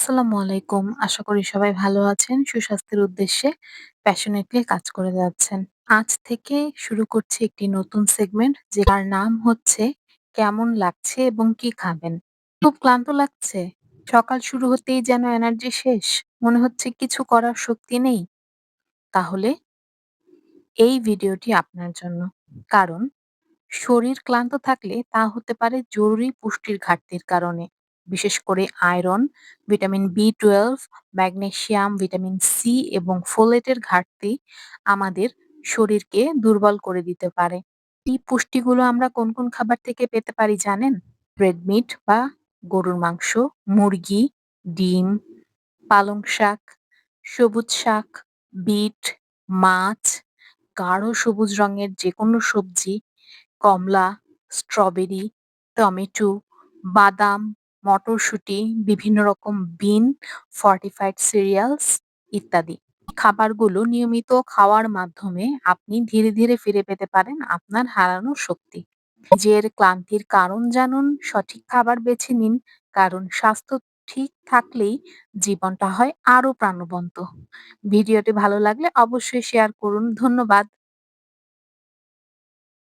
আসসালামু আলাইকুম। আশা করি সবাই ভালো আছেন। সুস্বাস্থ্যের উদ্দেশ্যে প্যাশনেটলি কাজ করে যাচ্ছেন। আজ থেকে শুরু করছি একটি নতুন সেগমেন্ট যার নাম হচ্ছে কেমন লাগছে এবং কি খাবেন? খুব ক্লান্ত লাগছে? সকাল শুরু হতেই যেন এনার্জি শেষ। মনে হচ্ছে কিছু করার শক্তি নেই। তাহলে এই ভিডিওটি আপনার জন্য। কারণ শরীর ক্লান্ত থাকলে তা হতে পারে জরুরি পুষ্টির ঘাটতির কারণে, বিশেষ করে iron, vitamin B 12, magnesium, vitamin C এবং ফোলেটের ঘাটতি আমাদের শরীরকে দুর্বল করে দিতে পারে। এই পুষ্টিগুলো আমরা কোন কোন খাবার থেকে পেতে পারি জানেন? রেড মিট বা গরুর মাংস, মুরগি, ডিম, পালং শাক, সবুজ শাক, বিট, মাছ, গাঢ় সবুজ রঙের যেকোনো সবজি, কমলা, স্ট্রবেরি, টমেটো, বাদাম, মটরশুঁটি, বিভিন্ন রকম বিন, ফর্টিফাইড সিরিয়ালস ইত্যাদি। খাবারগুলো নিয়মিত খাওয়ার মাধ্যমে আপনি ধীরে ধীরে ফিরে পেতে পারেন আপনার হারানো শক্তি। নিজের ক্লান্তির কারণ জানুন, সঠিক খাবার বেছে নিন, কারণ স্বাস্থ্য ঠিক থাকলেই জীবনটা হয় আরো প্রাণবন্ত। ভিডিওটি ভালো লাগলে অবশ্যই শেয়ার করুন। ধন্যবাদ।